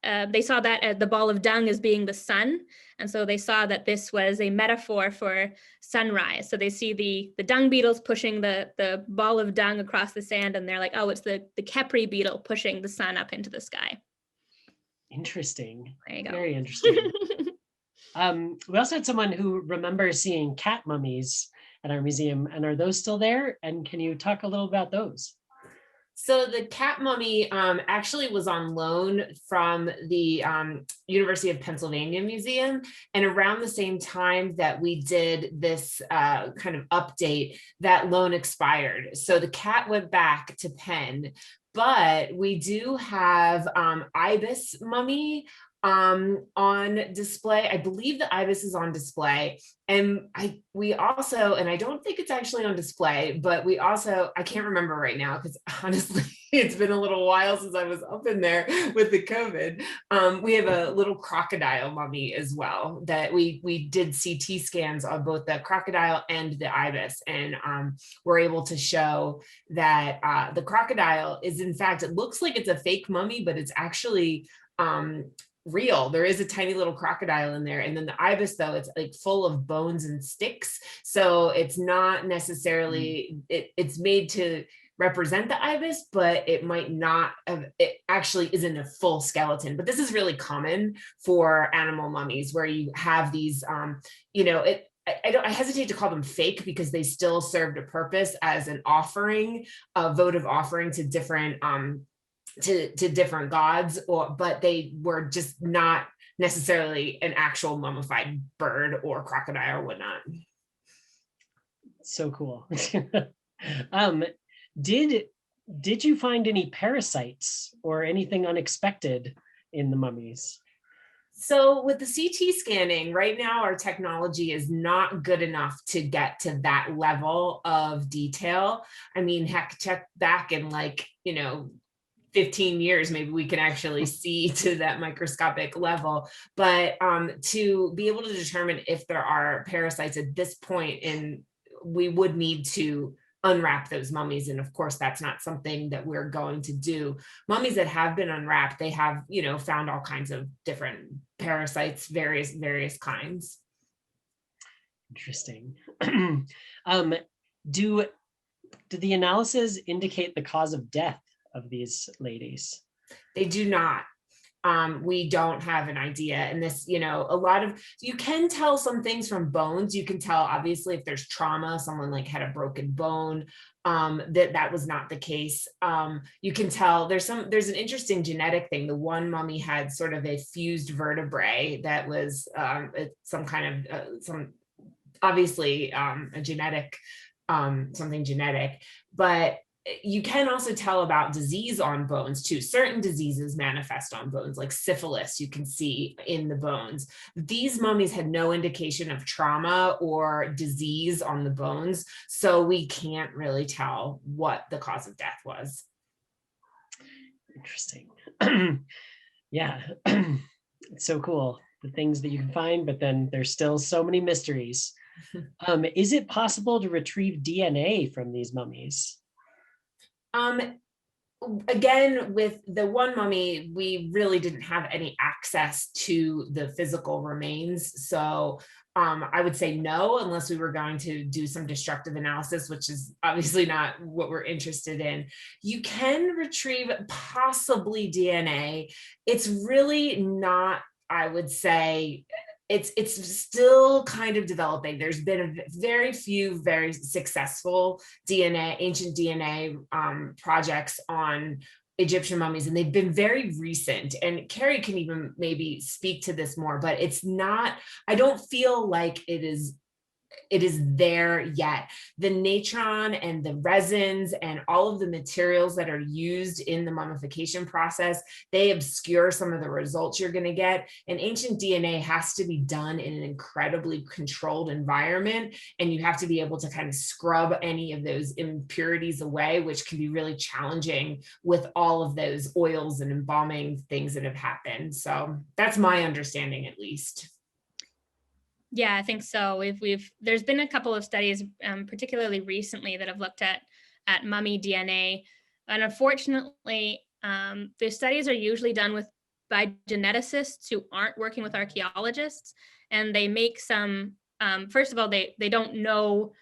they saw that as the ball of dung as being the sun. And so they saw that this was a metaphor for sunrise. So they see the dung beetles pushing the ball of dung across the sand, and they're like, oh, it's the Khepri beetle pushing the sun up into the sky. Interesting. There you go. Very interesting. We also had someone who remembers seeing cat mummies at our museum, and are those still there? And can you talk a little about those? So the cat mummy actually was on loan from the University of Pennsylvania Museum. And around the same time that we did this kind of update, that loan expired. So the cat went back to Penn, but we do have Ibis Mummy on display. I believe the Ibis is on display. And we also, and I don't think it's actually on display, but we also, I can't remember right now because honestly, it's been a little while since I was up in there with the COVID. We have a little crocodile mummy as well that we did CT scans of both the crocodile and the Ibis, and we're able to show that the crocodile is, in fact, it looks like it's a fake mummy, but it's actually real. There is a tiny little crocodile in there. And then the Ibis, though, it's like full of bones and sticks. So it's not necessarily, it's made to represent the Ibis, but it might not have, it actually isn't a full skeleton. But this is really common for animal mummies where you have these, I hesitate to call them fake because they still served a purpose as an offering, a votive offering to different to different gods, but they were just not necessarily an actual mummified bird or crocodile or whatnot. So cool. Did you find any parasites or anything unexpected in the mummies? So with the CT scanning, right now our technology is not good enough to get to that level of detail. I mean, heck, check back in 15 years, maybe we can actually see to that microscopic level. But to be able to determine if there are parasites at this point, we would need to unwrap those mummies. And of course, that's not something that we're going to do. Mummies that have been unwrapped, they have, found all kinds of different parasites, various kinds. Interesting. Do the analyses indicate the cause of death of these ladies? They do not. We don't have an idea. And this, you can tell some things from bones. You can tell, obviously, if there's trauma, someone like had a broken bone, that was not the case. You can tell there's an interesting genetic thing. The one mummy had sort of a fused vertebrae that was obviously a genetic, something genetic, but you can also tell about disease on bones too. Certain diseases manifest on bones, like syphilis, you can see in the bones. These mummies had no indication of trauma or disease on the bones, so we can't really tell what the cause of death was. Interesting. Yeah, it's so cool, the things that you can find, but then there's still so many mysteries. Is it possible to retrieve DNA from these mummies? Again, with the one mummy, we really didn't have any access to the physical remains. So I would say no, unless we were going to do some destructive analysis, which is obviously not what we're interested in. You can retrieve possibly DNA. It's really not, I would say, it's still kind of developing. There's been very few very successful ancient DNA projects on Egyptian mummies, and they've been very recent. And Carrie can even maybe speak to this more, but it's not, I don't feel like it is there yet. The natron and the resins and all of the materials that are used in the mummification process, they obscure some of the results you're going to get. And ancient DNA has to be done in an incredibly controlled environment, and you have to be able to kind of scrub any of those impurities away, which can be really challenging with all of those oils and embalming things that have happened. So that's my understanding, at least. Yeah, I think so. There's been a couple of studies, particularly recently, that have looked at mummy DNA, and unfortunately, the studies are usually done by geneticists who aren't working with archaeologists, and they make some. First of all, they don't know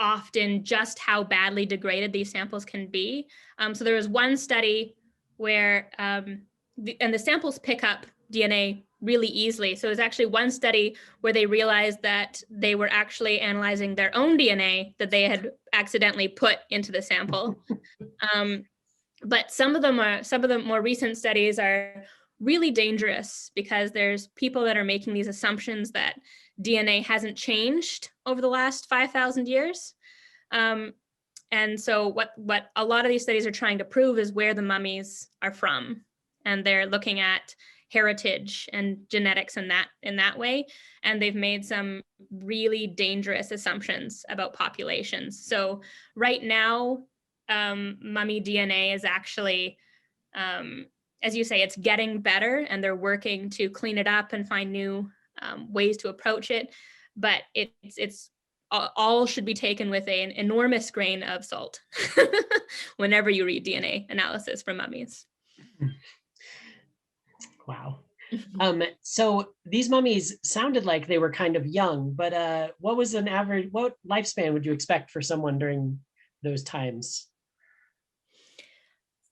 often just how badly degraded these samples can be. So there was one study where, the samples pick up DNA really easily. So it was actually one study where they realized that they were actually analyzing their own DNA that they had accidentally put into the sample. But some of the more recent studies are really dangerous because there's people that are making these assumptions that DNA hasn't changed over the last 5,000 years. And so what a lot of these studies are trying to prove is where the mummies are from. And they're looking at heritage and genetics in that way. And they've made some really dangerous assumptions about populations. So right now, mummy DNA is actually, as you say, it's getting better, and they're working to clean it up and find new ways to approach it. But it's all should be taken with an enormous grain of salt whenever you read DNA analysis from mummies. Wow. So these mummies sounded like they were kind of young, but what lifespan would you expect for someone during those times?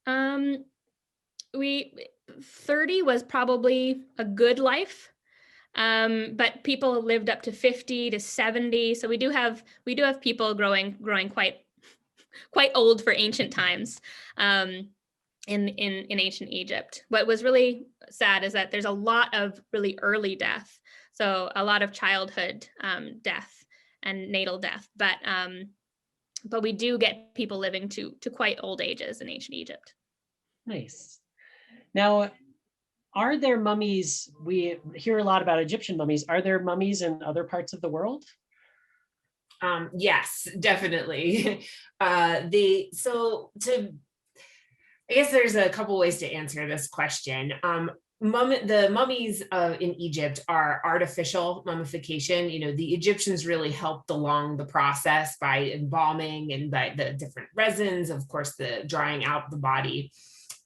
30 was probably a good life. But people lived up to 50 to 70. So we do have people growing quite old for ancient times in ancient Egypt. What was really sad is that there's a lot of really early death. So a lot of childhood death and natal death, but we do get people living to quite old ages in ancient Egypt. Nice. Now, are there mummies? We hear a lot about Egyptian mummies. Are there mummies in other parts of the world? Yes, definitely. I guess there's a couple ways to answer this question. The mummies in Egypt are artificial mummification. You know, the Egyptians really helped along the process by embalming and by the different resins, of course, the drying out the body.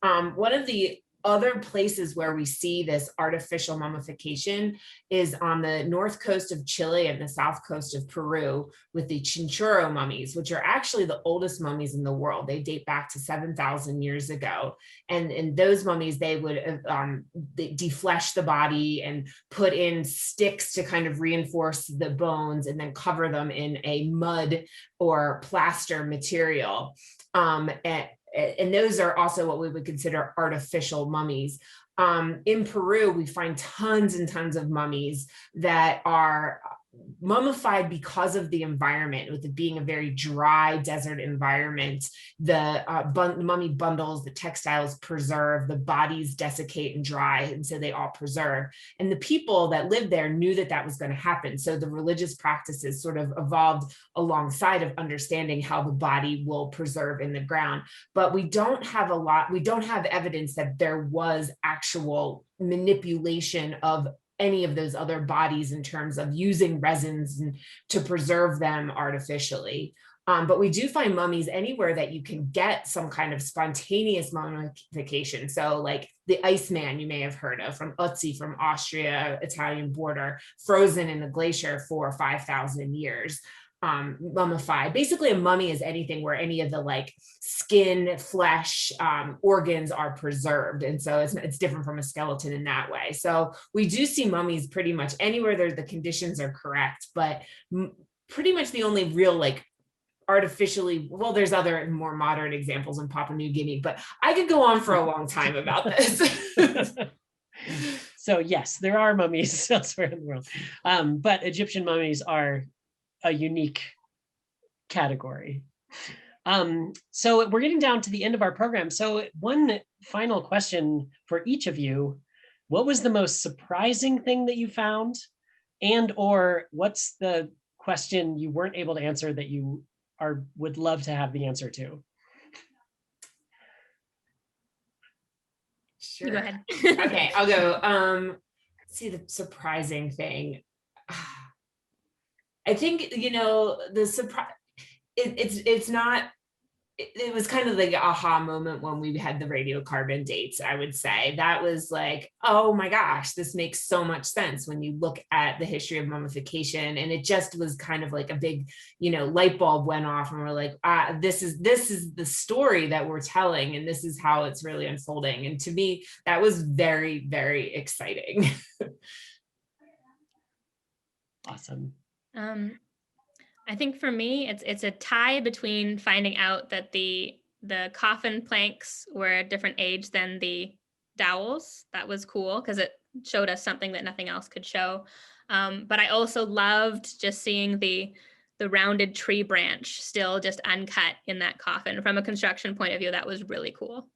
One of the other places where we see this artificial mummification is on the north coast of Chile and the south coast of Peru with the Cinchuro mummies, which are actually the oldest mummies in the world. They date back to 7,000 years ago. And in those mummies, they would deflesh the body and put in sticks to kind of reinforce the bones and then cover them in a mud or plaster material. And those are also what we would consider artificial mummies. In Peru, we find tons and tons of mummies that are mummified because of the environment, with it being a very dry desert environment. The mummy bundles, the textiles preserve, the bodies desiccate and dry, and so they all preserve. And the people that lived there knew that that was going to happen. So the religious practices sort of evolved alongside of understanding how the body will preserve in the ground. But we don't have evidence that there was actual manipulation of any of those other bodies in terms of using resins to preserve them artificially. But we do find mummies anywhere that you can get some kind of spontaneous mummification. So like the Iceman you may have heard of from Ötzi, from Austria, Italian border, frozen in the glacier for 5,000 years. Mummified. Basically, a mummy is anything where any of the like skin, flesh, organs are preserved, and so it's different from a skeleton in that way. So we do see mummies pretty much anywhere the conditions are correct, but pretty much the only real like artificially, well, there's other more modern examples in Papua New Guinea, but I could go on for a long time about this. So yes, there are mummies elsewhere in the world, but Egyptian mummies are a unique category. So we're getting down to the end of our program. So one final question for each of you: what was the most surprising thing that you found, and or what's the question you weren't able to answer that you would love to have the answer to? Sure. You go ahead. Okay, I'll go. Let's see, the surprising thing. I think, the surprise, it was kind of like an aha moment when we had the radiocarbon dates, I would say. That was like, oh my gosh, this makes so much sense when you look at the history of mummification. And it just was kind of like a big, light bulb went off, and we're like, this is the story that we're telling, and this is how it's really unfolding. And to me, that was very, very exciting. Awesome. I think for me, it's a tie between finding out that the coffin planks were a different age than the dowels. That was cool because it showed us something that nothing else could show. But I also loved just seeing the rounded tree branch still just uncut in that coffin. From a construction point of view, that was really cool.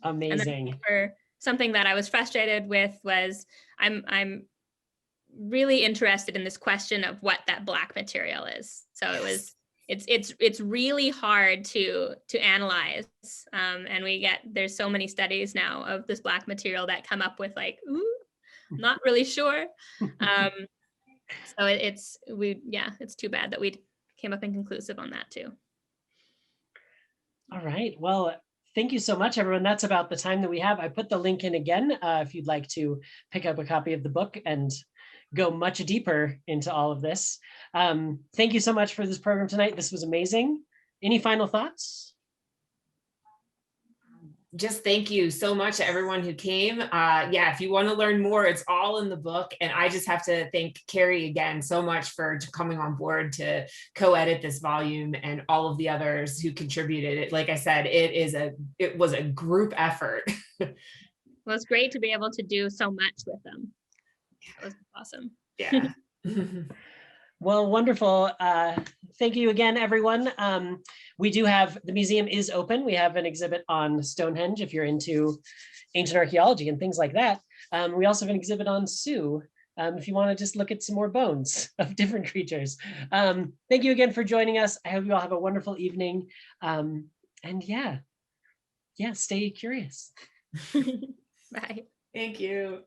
Amazing. And for something that I was frustrated with was I'm really interested in this question of what that black material is. So it's really hard to analyze, and there's so many studies now of this black material that come up with like, not really sure. So it's too bad that we came up inconclusive on that too. All right, well, thank you so much, everyone. That's about the time that we have. I put the link in again if you'd like to pick up a copy of the book and go much deeper into all of this. Thank you so much for this program tonight. This was amazing. Any final thoughts? just thank you so much to everyone who came. Yeah, if you want to learn more, it's all in the book. And I just have to thank Carrie again so much for coming on board to co-edit this volume, and all of the others who contributed. It, like I said, it was a group effort. Well, it's great to be able to do so much with them. That was awesome. Yeah. Well, wonderful. Thank you again, everyone. We do have, the museum is open. We have an exhibit on Stonehenge if you're into ancient archaeology and things like that. We also have an exhibit on Sioux if you want to just look at some more bones of different creatures. Thank you again for joining us. I hope you all have a wonderful evening. And yeah, stay curious. Bye. Thank you.